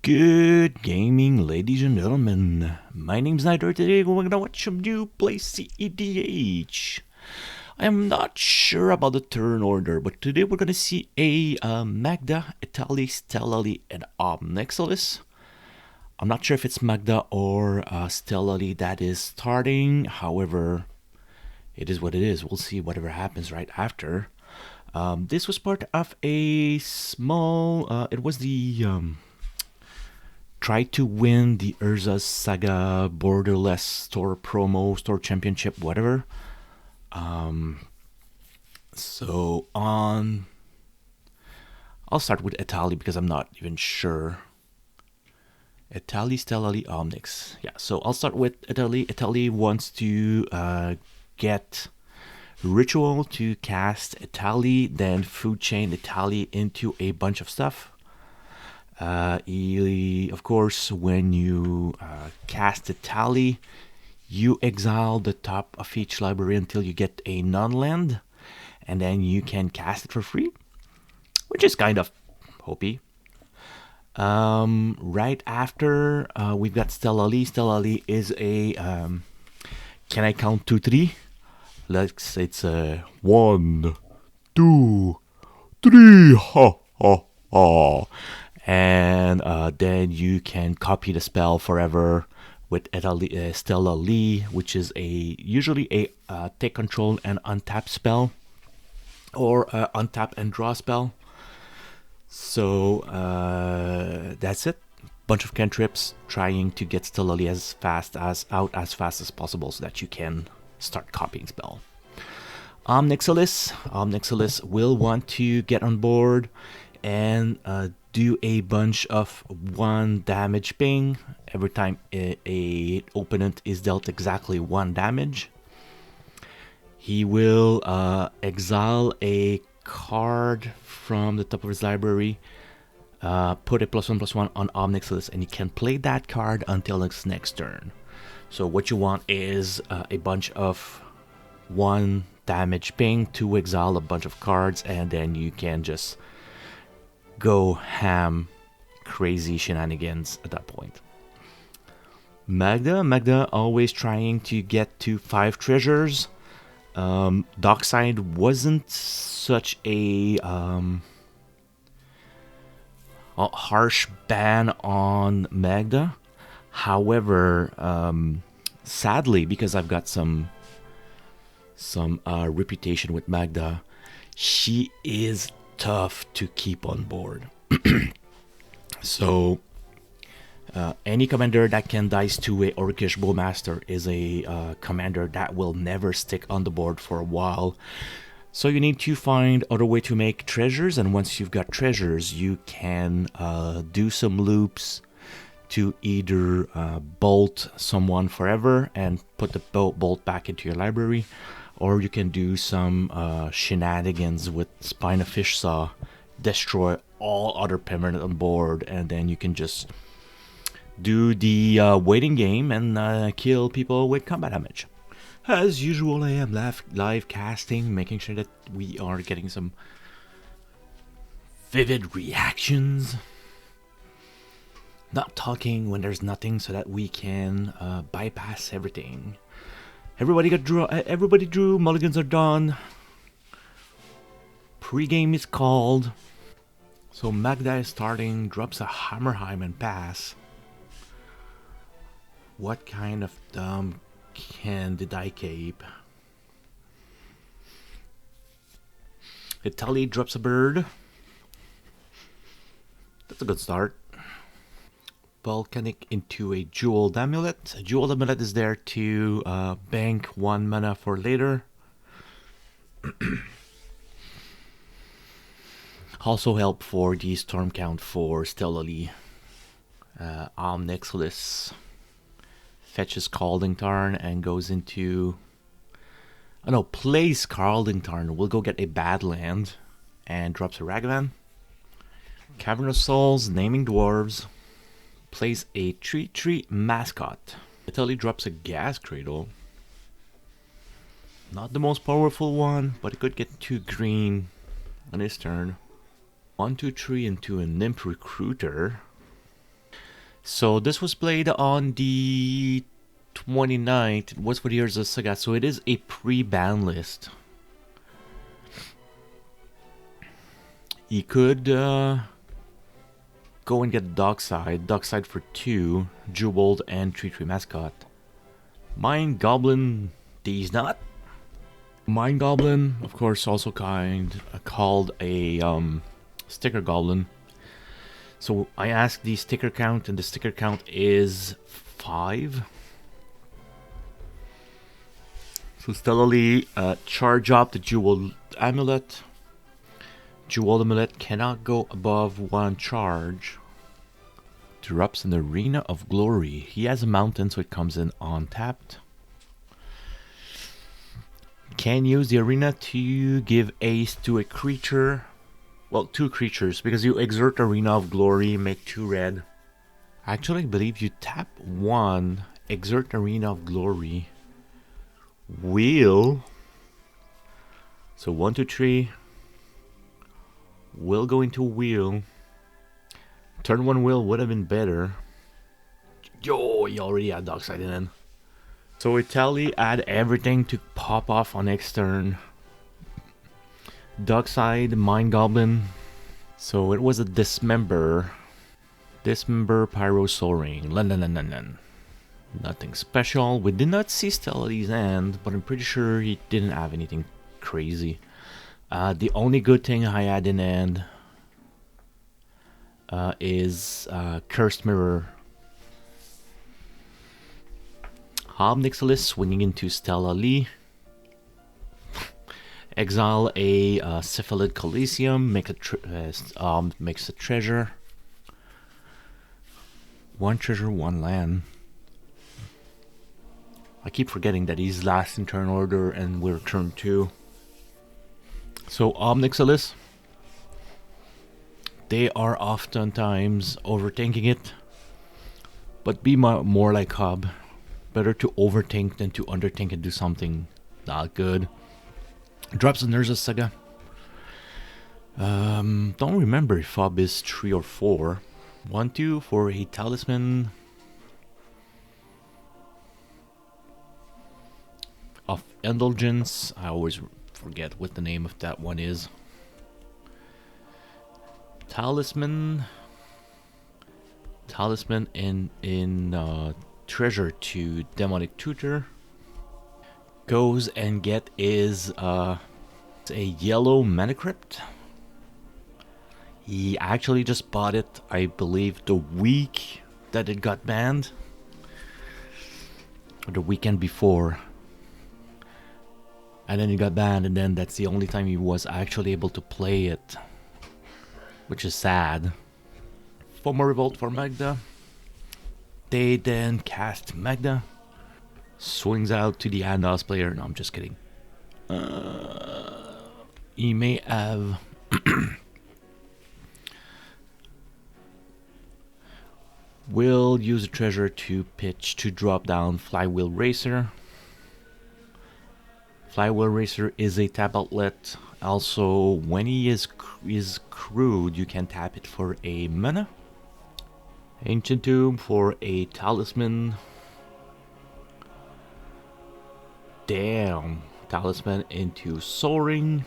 Good gaming, ladies and gentlemen. My name's Nidor. Today we're gonna watch some Noob play cEDH. I'm not sure about the turn order, but today we're gonna see a Magda Etali, StellaLee, and ObNixSept. I'm not sure if it's Magda or StellaLee that is starting. However, it is what it is. We'll see whatever happens right after. This was part of a small. It was the try to win the Urza Saga Borderless Store Promo, Store Championship, whatever. So on, I'll start with Etali because I'm not even sure. Etali, StellaLee, Omnix. Yeah, so I'll start with Etali. Etali wants to get Ritual to cast Etali, then Food Chain Etali into a bunch of stuff. Of course, when you cast Etali, you exile the top of each library until you get a non-land, and then you can cast it for free, which is kind of hopey. Right after, we've got StellaLee. StellaLee is a, can I count 2, 3? It's a 1, 2, 3, ha, ha, ha. And then you can copy the spell forever with StellaLee, which is usually a take control and untap spell, or untap and draw spell. So that's it. Bunch of cantrips trying to get StellaLee as fast as possible so that you can start copying spell. ObNixSept will want to get on board and do a bunch of 1 damage ping every time a opponent is dealt exactly 1 damage. He will exile a card from the top of his library, put a +1/+1 on ObNixSept, and you can play that card until its next turn. So what you want is a bunch of 1 damage ping to exile a bunch of cards, and then you can just go ham, crazy shenanigans at that point. Magda always trying to get to 5 treasures. Dockside wasn't such a harsh ban on Magda. However, sadly, because I've got some reputation with Magda, she is tough to keep on board. So any commander that can dice to a Orcish Bowmaster is a commander that will never stick on the board for a while. So you need to find other way to make treasures, and once you've got treasures, you can do some loops to either bolt someone forever and put the bolt back into your library, or you can do some shenanigans with Spine of Fish Saw, destroy all other permanent on board, and then you can just do the waiting game and kill people with combat damage. As usual, I am live casting, making sure that we are getting some vivid reactions. Not talking when there's nothing so that we can bypass everything. Everybody drew, mulligans are done. Pre-game is called. So Magda is starting, drops a Hammerheim and pass. What kind of dumb can did I cape? Etali drops a bird. That's a good start. Volcanic into a Jeweled Amulet. A Jeweled Amulet is there to bank 1 mana for later. Also help for the storm count for StellaLee. ObNixSept fetches Scalding Tarn and goes into... Oh no, plays Scalding Tarn. We'll go get a bad land and drops a Ragavan. Cavernous Souls, Naming Dwarves. Plays a 3/3 Mascot. Etali drops a Gas Cradle. Not the most powerful one, but it could get 2 green on his turn. 1, 2, 3 into a Nymph Recruiter. So this was played on the 29th. It was for the Years of Saga, so it is a pre-ban list. You could go and get Dockside for 2, Jeweled, and 3/3 Mascot. Mind Goblin, these not. Mind Goblin, of course, also called a Sticker Goblin. So I asked the sticker count, and the sticker count is 5. So StellaLee, charge up the Jeweled Amulet. Jeweled Amulet cannot go above 1 charge. Drops an Arena of Glory. He has a mountain, so it comes in untapped. Can use the arena to give ace to a creature. Well, 2 creatures, because you exert Arena of Glory, make 2 red. Actually, I believe you tap 1, exert Arena of Glory, wheel. So 1, 2, 3. Will go into wheel. Turn 1 wheel would have been better. Yo, you already had Dockside in. So Etali had everything to pop off on next turn. Dockside, Mind Goblin. So it was a Dismember. Pyro Soul Ring. Nothing special. We did not see StellaLee's end, but I'm pretty sure he didn't have anything crazy. The only good thing I had in hand is Cursed Mirror. ObNixSept swinging into StellaLee. Exile a Cephalid Coliseum, makes a treasure. 1 treasure, 1 land. I keep forgetting that he's last in turn order and we're turn 2. So ObNixSept, they are oftentimes overthinking it, but be more like Hob. Better to overthink than to underthink and do something not good. Drops a Nurse's Saga. Don't remember if Hob is 3 or 4. 1, 2 for a Talisman of Indulgence. I always forget what the name of that one is. Talisman in Treasure to Demonic Tutor. Goes and get is a yellow Mana Crypt. He actually just bought it, I believe, the week that it got banned. Or the weekend before. And then it got banned, and then that's the only time he was actually able to play it. Which is sad. 4 more Revolt for Magda. They then cast Magda. Swings out to the Andos player. No, I'm just kidding. He may have... will use a treasure to pitch to drop down Flywheel Racer. Flywheel Racer is a tap outlet. Also, when he is crewed, you can tap it for a mana. Ancient Tomb for a Talisman. Damn. Talisman into Soul Ring.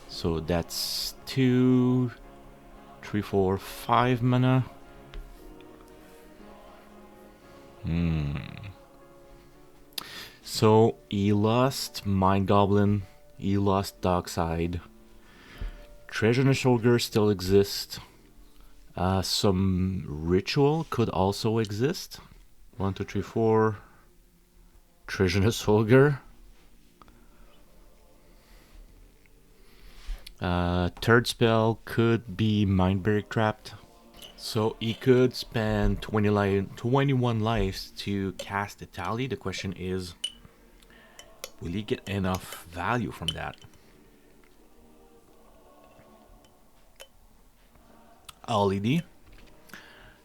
So that's 2, 3, 4, 5 mana. So he lost Mind Goblin. He lost Dockside. Treasure in the Shoulder still exists. Some Ritual could also exist. 1, 2, 3, 4. Treasonous Soldier. Third spell could be Mindbreak Trapped. So he could spend 21 lives to cast Etali. The question is, will he get enough value from that? LED.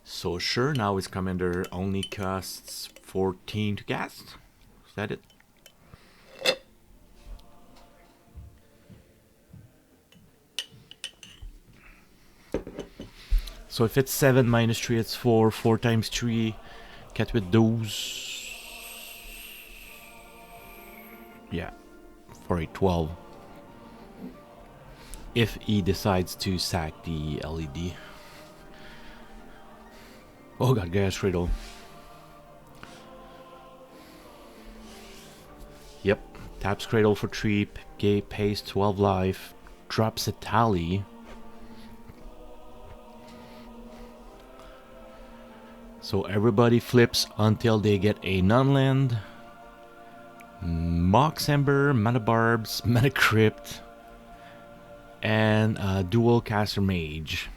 So sure, now his commander only costs 14 to cast. Is that it? So if it's 7 minus 3, it's 4. 4 times 3. Get with those. Yeah, for a 12. If he decides to sack the LED. Oh god, gas cradle. Yep, taps cradle for 3, pays 12 life, drops Etali. So everybody flips until they get a non-land. Mox Ember, Mana Barbs, Mana Crypt, and Dual Caster Mage.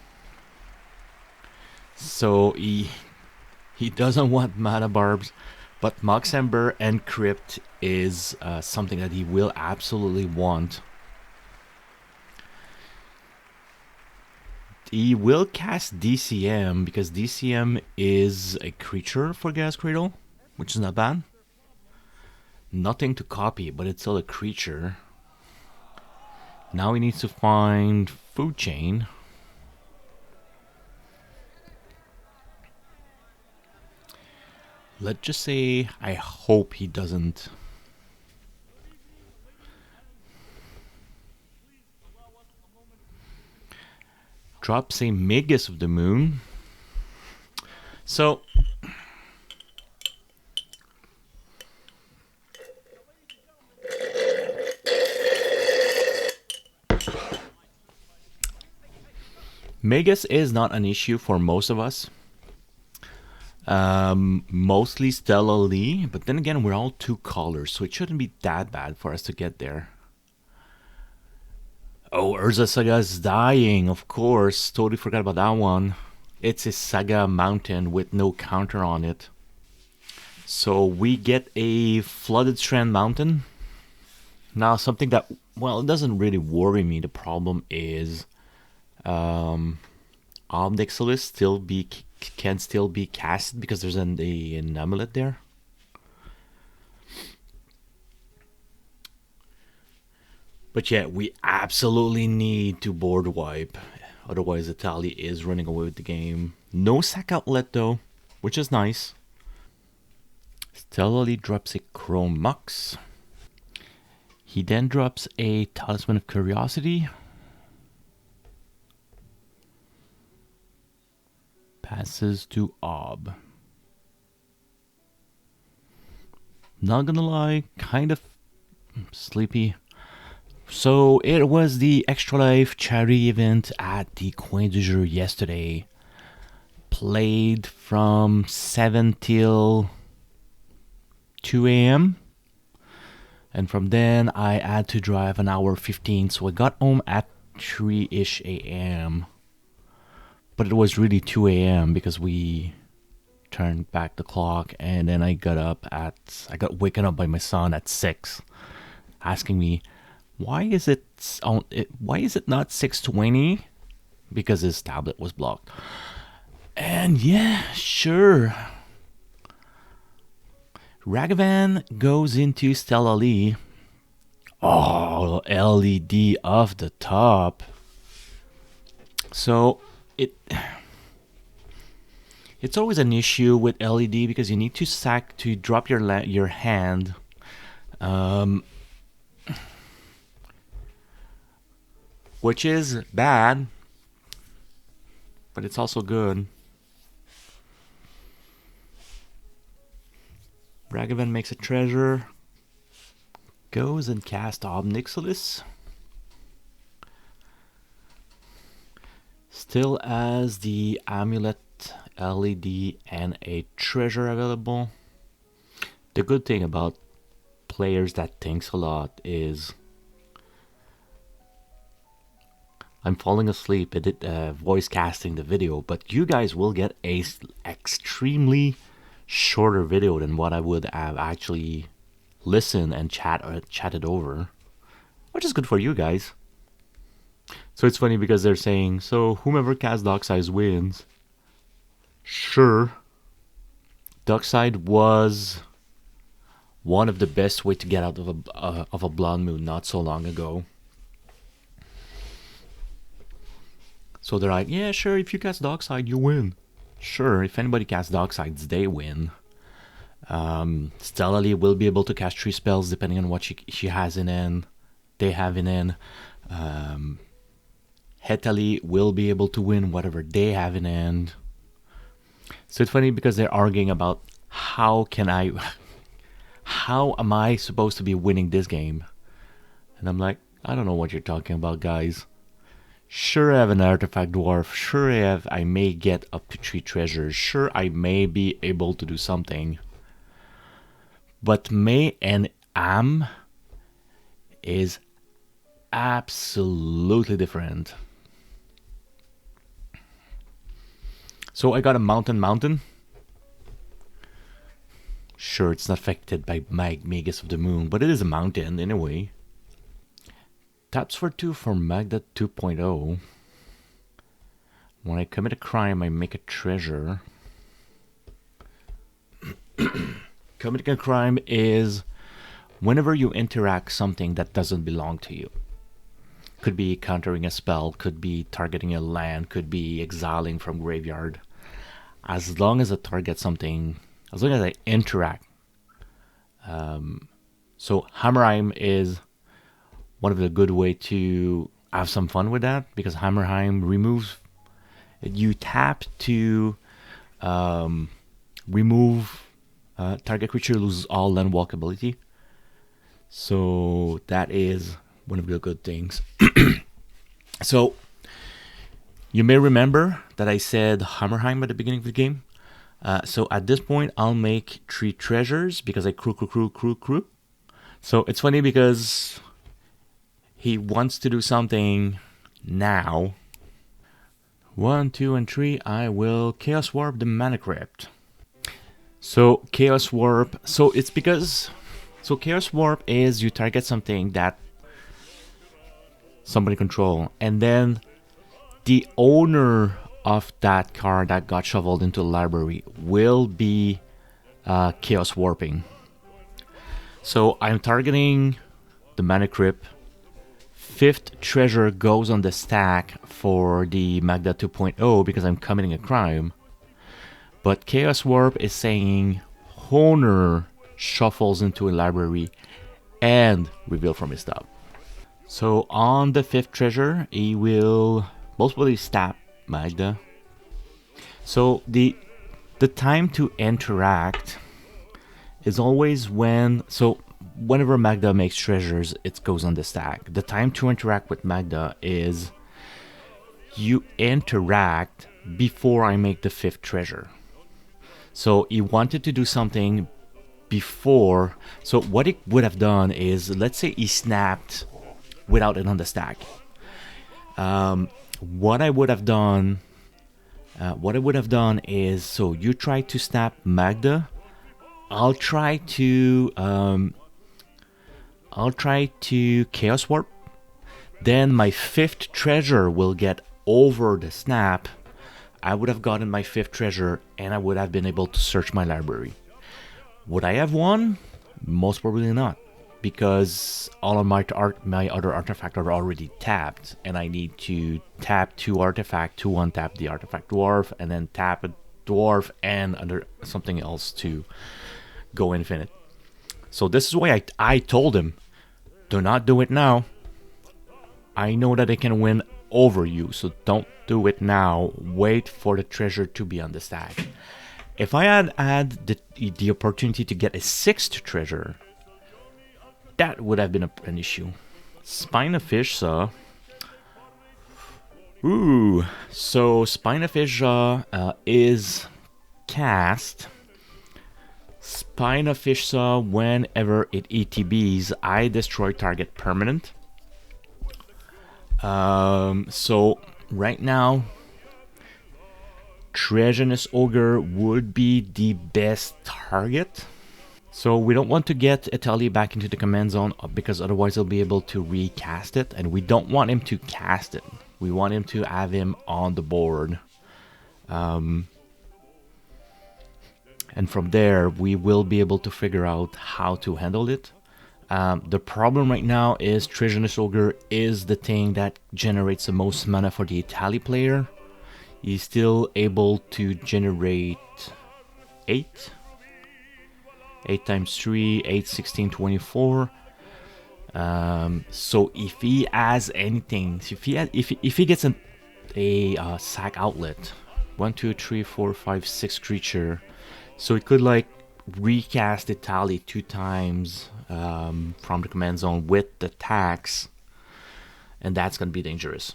So he doesn't want Mana Barbs, but Mox Ember and Crypt is something that he will absolutely want. He will cast DCM because DCM is a creature for Gas Cradle, which is not bad. Nothing to copy, but it's still a creature. Now he needs to find Food Chain. Let's just say I hope he doesn't. Drops a Magus of the Moon. So Magus is not an issue for most of us. Mostly StellaLee, but then again, we're all 2 colors, so it shouldn't be that bad for us to get there. Oh, Urza Saga is dying, of course. Totally forgot about that one. It's a Saga Mountain with no counter on it. So we get a Flooded Strand Mountain. Now, something that, well, it doesn't really worry me. The problem is ObNixSept can still be casted because there's an amulet there. But yeah, we absolutely need to board wipe. Otherwise, Etali is running away with the game. No sack outlet though, which is nice. StellaLee drops a Chrome Mux. He then drops a Talisman of Curiosity. Passes to Ob. Not gonna lie, kind of sleepy. So it was the Extra Life charity event at the Coin du Jour yesterday. Played from 7 till 2 a.m. And from then I had to drive an hour 15, so I got home at 3-ish a.m. But it was really 2 a.m. because we turned back the clock, and then I got waken up by my son at 6, asking me, why is it not 6:20? Because his tablet was blocked. And yeah, sure. Ragavan goes into StellaLee. Oh, LED off the top. So it's always an issue with LED because you need to sack to drop your hand. Which is bad, but it's also good. Ragavan makes a treasure, goes and casts ObNixSept. Still has the amulet, LED, and a treasure available. The good thing about players that thinks a lot is I'm falling asleep voice casting the video, but you guys will get a extremely shorter video than what I would have actually listened and chatted over, which is good for you guys. So it's funny because they're saying, so whomever casts Dockside wins. Sure. Dockside was one of the best way to get out of a Blonde Moon not so long ago. So they're like, yeah, sure, if you cast Dockside, you win. Sure, if anybody casts Docksides, they win. StellaLee will be able to cast 3 spells depending on what she has in end. They have in end. Etali will be able to win whatever they have in end. So it's funny because they're arguing about how am I supposed to be winning this game? And I'm like, I don't know what you're talking about, guys. Sure, I have an artifact dwarf. Sure, I may get up to 3 treasures. Sure, I may be able to do something. But may and am is absolutely different. So I got a mountain. Sure, it's not affected by Magus of the Moon, but it is a mountain anyway. Taps for 2 for Magda 2.0. When I commit a crime, I make a treasure. Committing a crime is whenever you interact something that doesn't belong to you. Could be countering a spell, could be targeting a land, could be exiling from graveyard. As long as I target something, as long as I interact. So Hammerheim is one of the good way to have some fun with that, because Hammerheim removes, you tap to remove target creature loses all land walkability. So that is one of the good things. So you may remember that I said Hammerheim at the beginning of the game. So at this point, I'll make 3 treasures because I crew. So it's funny because he wants to do something now. 1, 2, and 3, I will Chaos Warp the Mana Crypt. So Chaos Warp, so Chaos Warp is you target something that somebody control, and then the owner of that card that got shoveled into the library will be Chaos Warping. So I'm targeting the Mana Crypt. 5th treasure goes on the stack for the Magda 2.0 because I'm committing a crime. But Chaos Warp is saying owner shuffles into a library and reveal from his top. So on the 5th treasure, he will most probably stab Magda. So the time to interact is always whenever Magda makes treasures, it goes on the stack. The time to interact with Magda is you interact before I make the 5th treasure. So he wanted to do something before. So what he would have done is, let's say he snapped without it on the stack. What I would have done is, so you try to snap Magda. I'll try to Chaos Warp. Then my 5th treasure will get over the snap. I would have gotten my 5th treasure and I would have been able to search my library. Would I have won? Most probably not, because all of my other artifacts are already tapped, and I need to tap 2 artifacts to untap the artifact dwarf, and then tap a dwarf and under something else to go infinite. So this is why I told him, do not do it now. I know that I can win over you, so don't do it now. Wait for the treasure to be on the stack. If I had the opportunity to get a 6th treasure, that would have been an issue. Spine of Fish Saw. Ooh, so Spine of Fish Saw is cast. Spine of Fish Saw, whenever it ETBs, I destroy target permanent. So right now, Treasonous Ogre would be the best target. So we don't want to get Etali back into the command zone, because otherwise he'll be able to recast it, and we don't want him to cast it. We want him to have him on the board. And from there, we will be able to figure out how to handle it. The problem right now is Treasonous Ogre is the thing that generates the most mana for the Etali player. He's still able to generate 8. 8 times 3, 8, 16, 24. So if he has anything, if he gets a sack outlet, 1, 2, 3, 4, 5, 6 creature, so it could like recast Etali 2 times from the command zone with the tax, and that's gonna be dangerous.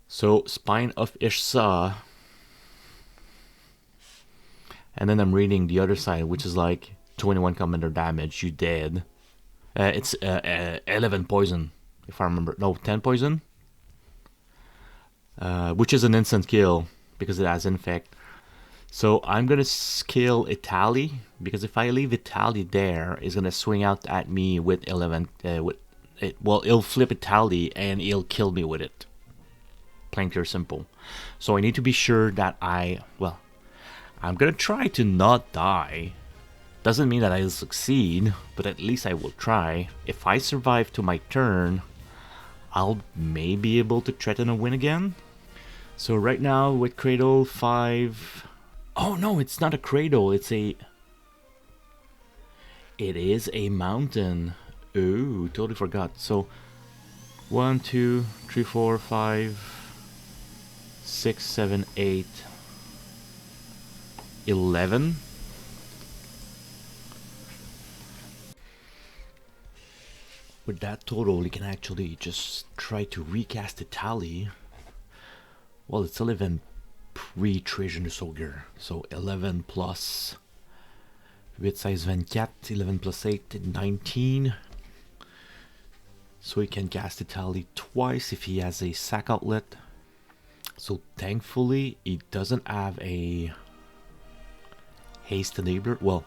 So Spine of Ishsa, and then I'm reading the other side, which is like 21 commander damage, you dead. It's 11 poison, if I remember. No, 10 poison, which is an instant kill because it has infect. So I'm gonna kill Etali, because if I leave Etali there, it's gonna swing out at me with 11. Well, it'll flip Etali and he'll kill me with it. Plain clear simple. So I need to be sure that I'm gonna try to not die. Doesn't mean that I'll succeed, but at least I will try. If I survive to my turn, I'll maybe be able to threaten a win again. So right now with Cradle 5. Oh no, it's not a Cradle, it is a mountain. Ooh, totally forgot. So 1, 2, 3, 4, 5, 6, 7, 8, 11. With that total, you can actually just try to recast Etali. Well, it's 11 pre-Treasonous Ogre, so 11 plus 8 size 24, 11 plus 8, 19. So he can cast Etali twice if he has a sack outlet. So thankfully, he doesn't have a haste enabler. Well,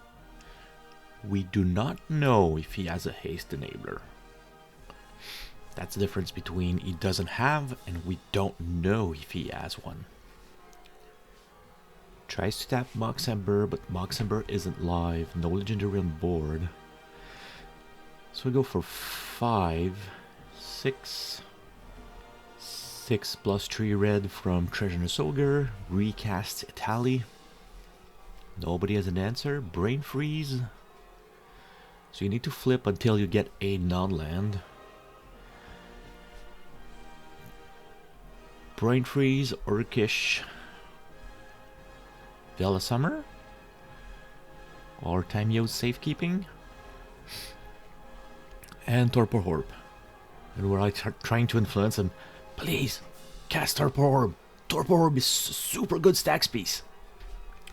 we do not know if he has a haste enabler. That's the difference between he doesn't have and we don't know if he has one. Tries to tap Mox Ember, but Mox Ember isn't live. No legendary on board. So we go for 5, 6. 6 plus 3 red from Treasonous Ogre. Recast Etali. Nobody has an answer. Brain Freeze. So you need to flip until you get a non-land. Brain Freeze, Orcish, Vela Summer, or Timeo's Safekeeping, and Torpor Orb. And we're like trying to influence him. Please, cast Torpor Orb. Torpor Orb is a super good stacks piece.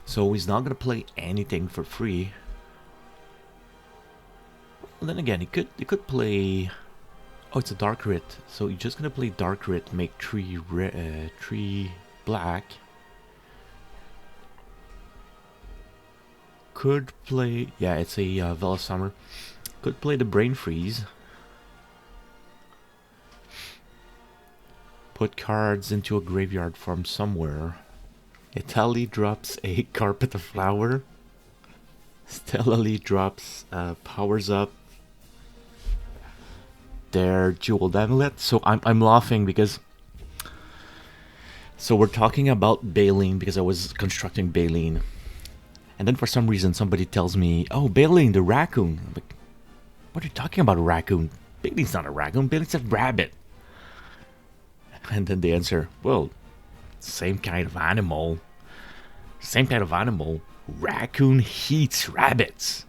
So he's not gonna play anything for free. Well, then again, he could play. Oh, it's a Dark Rit. So you're just gonna play Dark Rit, make 3 black. Could play, yeah, it's a Vela Summer. Could play the Brain Freeze. Put cards into a graveyard from somewhere. Etali drops a Carpet of Flower. StellaLee drops Powers Up. Their Jeweled Amulet. So I'm laughing because, so we're talking about Baleen because I was constructing Baleen, and then for some reason somebody tells me, oh, Baleen, the raccoon. I'm like, what are you talking about, a raccoon? Baleen's not a raccoon, Baleen's a rabbit. And then they answer, well, same kind of animal. Raccoon eats rabbits.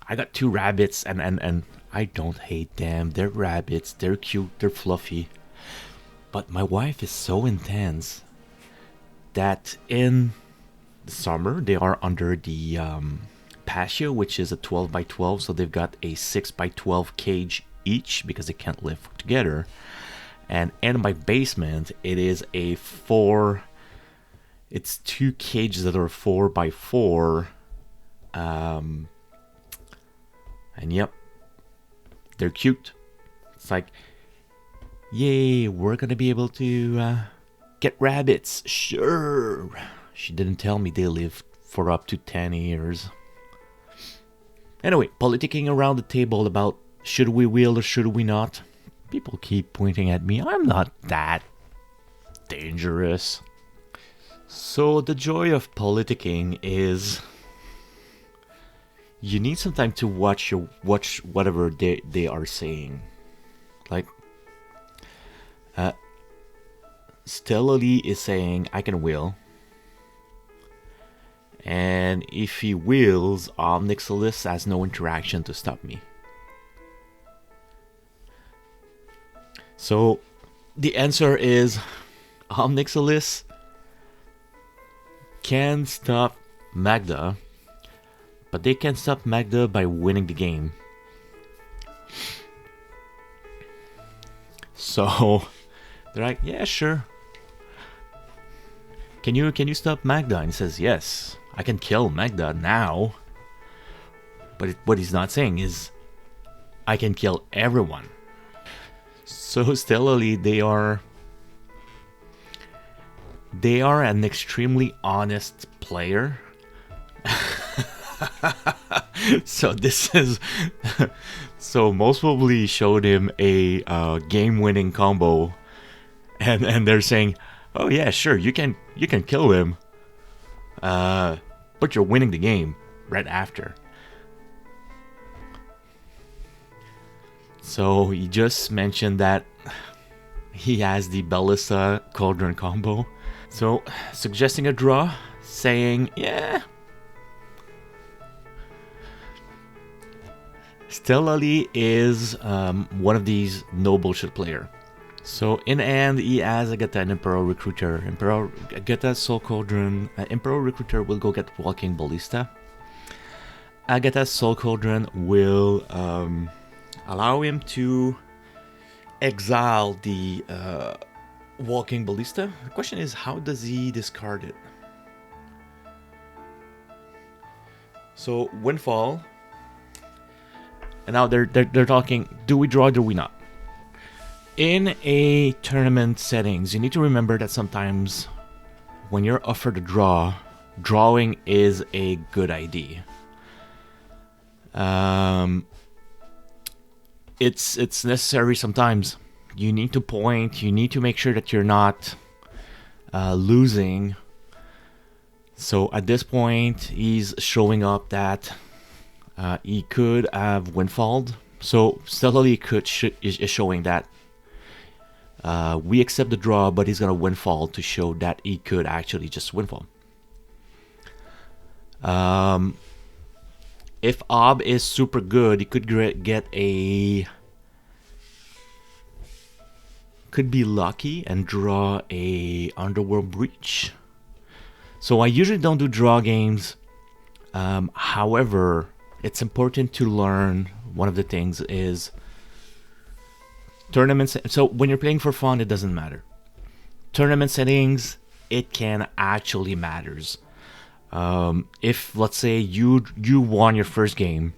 I got 2 rabbits and I don't hate them. They're rabbits, they're cute, they're fluffy. But my wife is so intense that in the summer they are under the patio, which is a 12 by 12, so they've got a 6 by 12 cage each because they can't live together. And in my basement, it is a 4. It's 2 cages that are 4 by 4. And yep, they're cute. It's like, yay, we're gonna be able to get rabbits. Sure. She didn't tell me they live for up to 10 years. Anyway, politicking around the table about should we wheel or should we not? People keep pointing at me. I'm not that dangerous. So the joy of politicking is you need some time to watch whatever they are saying. Like StellaLee is saying I can wheel. And if he wheels, ObNixSept has no interaction to stop me. So the answer is ObNixSept can stop Magda, but they can stop Magda by winning the game. So they're like, yeah, sure. Can you stop Magda? And he says, yes, I can kill Magda now. But what he's not saying is, I can kill everyone. So StellaLee, they are an extremely honest player. So this is so most probably showed him a game-winning combo, and they're saying, oh yeah, sure, you can kill him, but you're winning the game right after. So he just mentioned that he has the Ballista Cauldron combo. So suggesting a draw, saying, yeah, StellaLee is one of these no bullshit player. So in the end, he has Agatha and Emperor Recruiter. Agatha Soul Cauldron. Emperor Recruiter will go get Walking Ballista. Agatha's Soul Cauldron will allow him to exile the Walking Ballista. The question is, how does he discard it? So Windfall. And now they're talking, do we draw or do we not? In a tournament settings, you need to remember that sometimes when you're offered a draw, drawing is a good idea. It's necessary sometimes. You need to point, you need to make sure that you're not losing. So at this point, he's showing up that he could have windfalled. So StellaLee is showing that we accept the draw, but he's gonna windfall to show that he could actually just windfall. If Ob is super good, he could get a... could be lucky and draw a Underworld Breach. So I usually don't do draw games. However, it's important to learn. One of the things is tournaments. So when you're playing for fun, it doesn't matter. Tournament settings, it can actually matters. If let's say you won your first game,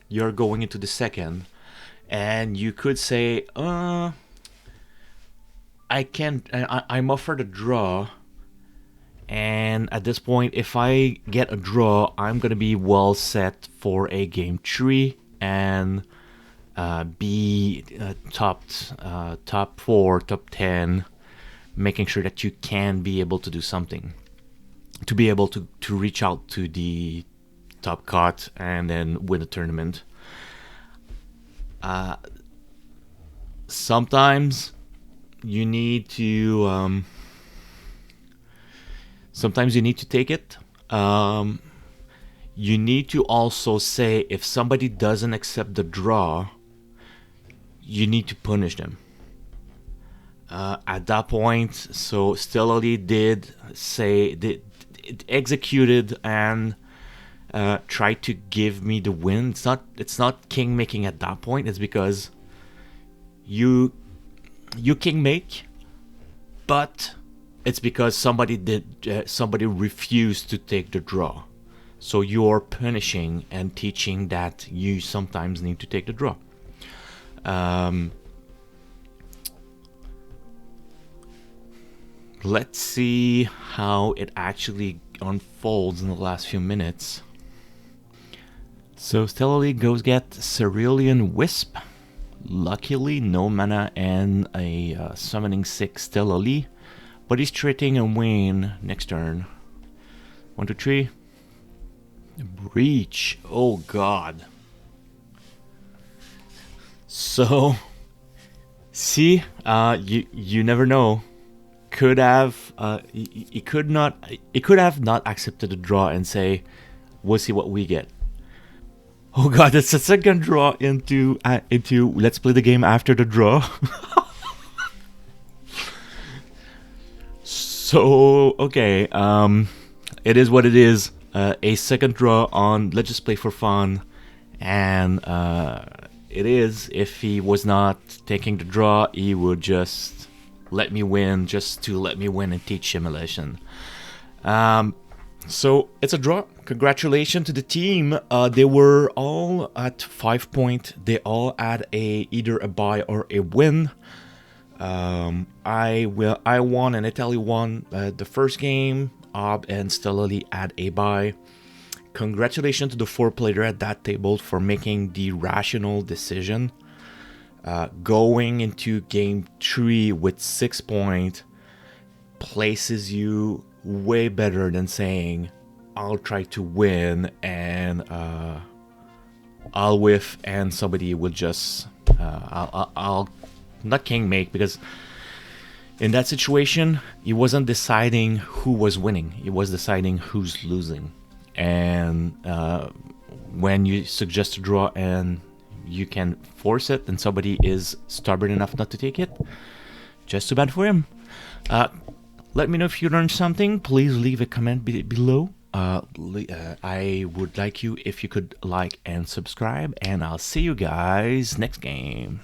you're going into the second, and you could say, I'm offered a draw, and at this point, if I get a draw, I'm gonna be well set for a game 3 and be top 4, top 10, making sure that you can be able to do something, to be able to reach out to the top cut and then win a tournament. Sometimes you need to take it. You need to also say, if somebody doesn't accept the draw, you need to punish them. At that point, so StellaLee did executed and tried to give me the win. It's not king making at that point. It's because you king make, but it's because somebody refused to take the draw. So you're punishing and teaching that you sometimes need to take the draw. Let's see how it actually unfolds in the last few minutes. So StellaLee goes get Cerulean Wisp. Luckily, no mana and a summoning 6 StellaLee, but he's treating a Wayne next turn. 1, 2, 3. Breach. Oh god. So, see, you never know. Could have he could have not accepted the draw and say, we'll see what we get. Oh god, that's a second draw into let's play the game after the draw. So okay, it is what it is. A second draw on Let's Just Play for Fun, and it is. If he was not taking the draw, he would just let me win, just to let me win and teach him a lesson. So it's a draw. Congratulations to the team. They were all at 5 points. They all had either a bye or a win. I won and Etali won the first game. Ob and StellaLee had a bye. Congratulations to the 4 players at that table for making the rational decision. Going into game 3 with 6 points places you way better than saying, I'll try to win and I'll whiff and somebody will just I'll not king make, because in that situation he wasn't deciding who was winning, he was deciding who's losing. And when you suggest a draw and you can force it and somebody is stubborn enough not to take it, just too bad for him. Let me know if you learned something. Please leave a comment below. I would like you if you could like and subscribe, and I'll see you guys next game.